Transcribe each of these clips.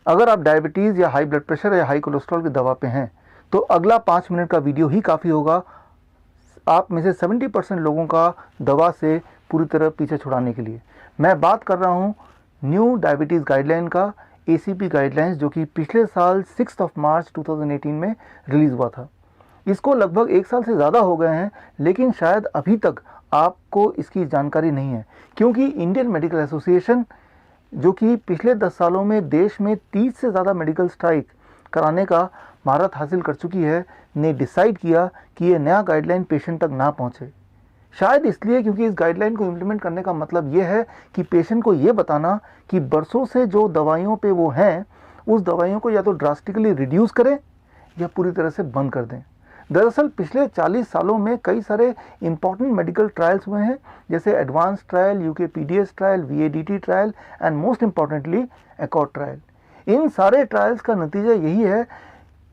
अगर आप डायबिटीज़ या हाई ब्लड प्रेशर या हाई कोलेस्ट्रॉल की दवा पे हैं तो अगला 5 मिनट का वीडियो ही काफ़ी होगा आप में से 70% लोगों का दवा से पूरी तरह पीछे छुड़ाने के लिए। मैं बात कर रहा हूँ न्यू डायबिटीज़ गाइडलाइन का, ACP गाइडलाइंस, जो कि पिछले साल 6 मार्च 2018 में रिलीज़ हुआ था। इसको लगभग 1 साल से ज़्यादा हो गए हैं, लेकिन शायद अभी तक आपको इसकी जानकारी नहीं है, क्योंकि इंडियन मेडिकल एसोसिएशन, जो कि पिछले 10 सालों में देश में 30 से ज़्यादा मेडिकल स्ट्राइक कराने का महारत हासिल कर चुकी है, ने डिसाइड किया कि ये नया गाइडलाइन पेशेंट तक ना पहुंचे। शायद इसलिए क्योंकि इस गाइडलाइन को इम्प्लीमेंट करने का मतलब ये है कि पेशेंट को ये बताना कि बरसों से जो दवाइयों पे वो हैं, उस दवाइयों को या तो ड्रास्टिकली रिड्यूस करें या पूरी तरह से बंद कर दें। दरअसल पिछले 40 सालों में कई सारे इंपॉर्टेंट मेडिकल ट्रायल्स हुए हैं, जैसे advance trial, UKPDS trial, VADT trial and most importantly accord trial. इन सारे ट्रायल्स का नतीजा यही है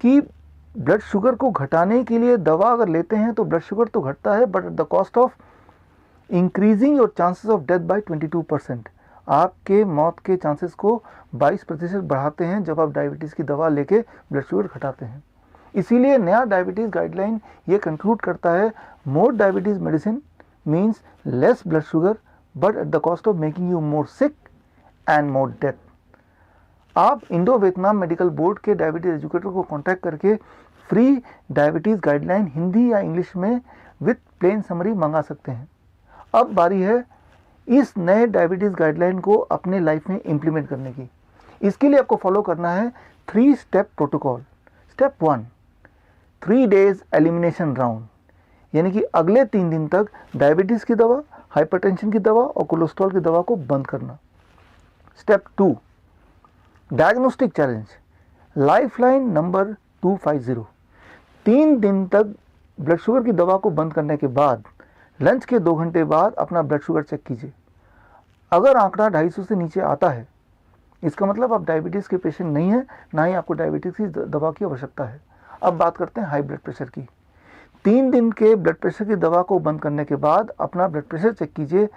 कि ब्लड शुगर को घटाने के लिए दवा अगर लेते हैं तो ब्लड शुगर तो घटता है, but at the cost of increasing your chances of death by 22%। आपके मौत के चांसेस को 22% बढ़ाते हैं जब आप डायबिटीज़ की दवा लेके ब्लड शुगर घटाते हैं। इसीलिए नया डायबिटीज़ गाइडलाइन ये कंक्लूड करता है, more diabetes medicine means less blood sugar but at the cost of making you more sick and more death. आप इंडो वियतनाम मेडिकल बोर्ड के डायबिटीज़ एजुकेटर को कांटेक्ट करके फ्री डायबिटीज़ गाइडलाइन हिंदी या English में with plane summary मंगा सकते हैं। अब बारी है इस नए डायबिटीज़ गाइडलाइन को अपने लाइफ में इम्प्लीमेंट करने की। इसके लिए आपको फॉलो करना है 3 step protocol. Step 1, 3 days elimination round, यानी कि अगले 3 दिन तक डायबिटीज़ की दवा, हाइपरटेंशन की दवा और कोलेस्ट्रॉल की दवा को बंद करना। Step 2, diagnostic challenge, lifeline number 250। 3 दिन तक ब्लड शुगर की दवा को बंद करने के बाद लंच के 2 घंटे बाद अपना ब्लड शुगर चेक कीजिए। अगर आंकड़ा 250 से नीचे आता है, इसका मतलब आप डायबिटीज़ के पेशेंट नहीं हैं, ना ही आपको डायबिटीज़ की दवा की आवश्यकता है। अब बात करते हैं हाई ब्लड प्रेशर की। 3 दिन के ब्लड प्रेशर की दवा को बंद करने के बाद अपना ब्लड प्रेशर चेक कीजिए।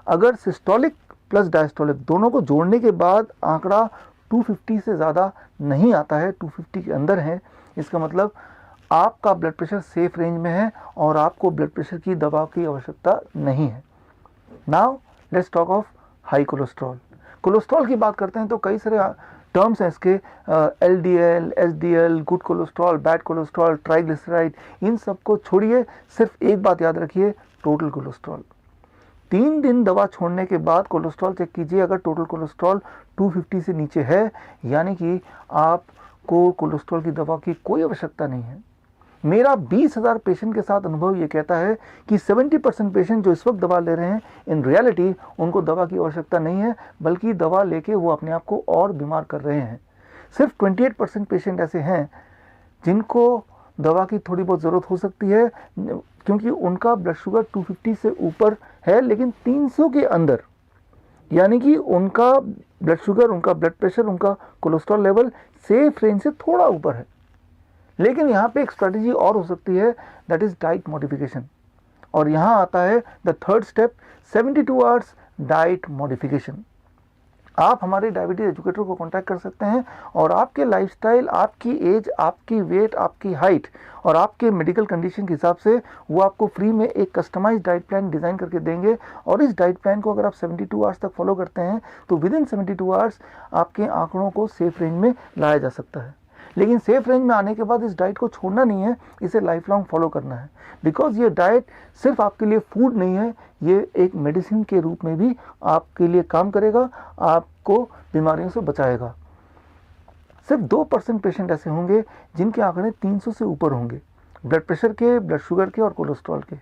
अगर सिस्टोलिक प्लस डायस्टोलिक दोनों को जोड़ने के बाद आंकड़ा 250 से ज़्यादा नहीं आता है, 250 के अंदर है, इसका मतलब आपका ब्लड प्रेशर सेफ रेंज में है और आपको ब्लड प्रेशर की दवा की आवश्यकता नहीं है। Now let's talk of high cholesterol. Cholesterol की बात करते हैं तो कई सारे टर्म्स हैं इसके, LDL, SDL, good cholesterol, bad cholesterol, triglyceride. इन सब को छोड़िए, सिर्फ एक बात याद रखिए, टोटल कोलेस्ट्रॉल। 3 दिन दवा छोड़ने के बाद कोलेस्ट्रॉल चेक कीजिए। अगर टोटल कोलेस्ट्रॉल 250 से नीचे है, यानी कि आपको कोलेस्ट्रॉल की दवा की कोई आवश्यकता नहीं है। मेरा 20,000 पेशेंट के साथ अनुभव ये कहता है कि 70% पेशेंट जो इस वक्त दवा ले रहे हैं, इन रियलिटी उनको दवा की आवश्यकता नहीं है, बल्कि दवा लेके वो अपने आप को और बीमार कर रहे हैं। सिर्फ 28% पेशेंट ऐसे हैं जिनको दवा की थोड़ी बहुत ज़रूरत हो सकती है, क्योंकि उनका ब्लड शुगर 250 से ऊपर है लेकिन 300 के अंदर, यानी कि उनका ब्लड शुगर, उनका ब्लड प्रेशर, उनका कोलेस्ट्रॉल लेवल सेफ रेंज से थोड़ा ऊपर है। लेकिन यहाँ पे एक स्ट्रेटजी और हो सकती है, दैट इज डाइट मॉडिफिकेशन। और यहाँ आता है the third step, 72 hours diet modification. आप हमारे डायबिटीज एजुकेटर को कांटेक्ट कर सकते हैं और आपके लाइफस्टाइल, आपकी एज, आपकी वेट, आपकी हाइट और आपके मेडिकल कंडीशन के हिसाब से वो आपको फ्री में एक कस्टमाइज्ड डाइट प्लान डिज़ाइन करके देंगे। और इस डाइट प्लान को अगर आप 72 आवर्स तक फॉलो करते हैं तो विद इन 72 आवर्स आपके आंकड़ों को सेफ रेंज में लाया जा सकता है। लेकिन सेफ रेंज में आने के बाद इस डाइट को छोड़ना नहीं है, इसे लाइफ लॉन्ग फॉलो करना है। बिकॉज ये डाइट सिर्फ आपके लिए फूड नहीं है, ये एक मेडिसिन के रूप में भी आपके लिए काम करेगा, आपको बीमारियों से बचाएगा। सिर्फ 2% पेशेंट ऐसे होंगे जिनके आंकड़े 300 से ऊपर होंगे, ब्लड प्रेशर के, ब्लड शुगर के और कोलेस्ट्रॉल के।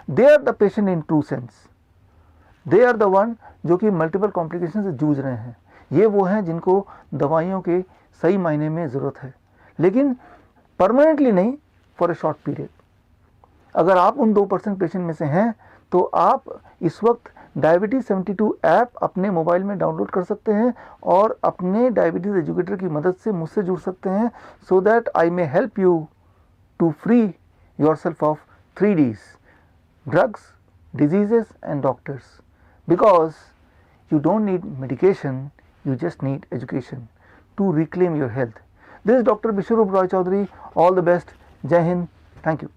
They are the patient in true sense, they are the one जो कि मल्टीपल कॉम्प्लिकेशन से जूझ रहे हैं। ये वो हैं जिनको दवाइयों के सही मायने में ज़रूरत है, लेकिन परमानेंटली नहीं, फॉर ए शॉर्ट पीरियड। अगर आप उन 2% पेशेंट में से हैं तो आप इस वक्त डायबिटीज़ 72 ऐप अपने मोबाइल में डाउनलोड कर सकते हैं और अपने डायबिटीज़ एजुकेटर की मदद से मुझसे जुड़ सकते हैं, so that I may help you to free yourself of 3 Ds, drugs, diseases and doctors. Because you don't need medication, you just need education. to reclaim your health. This is Dr. Bishwarup Roy Chaudhary. All the best. Jai Hind. Thank you.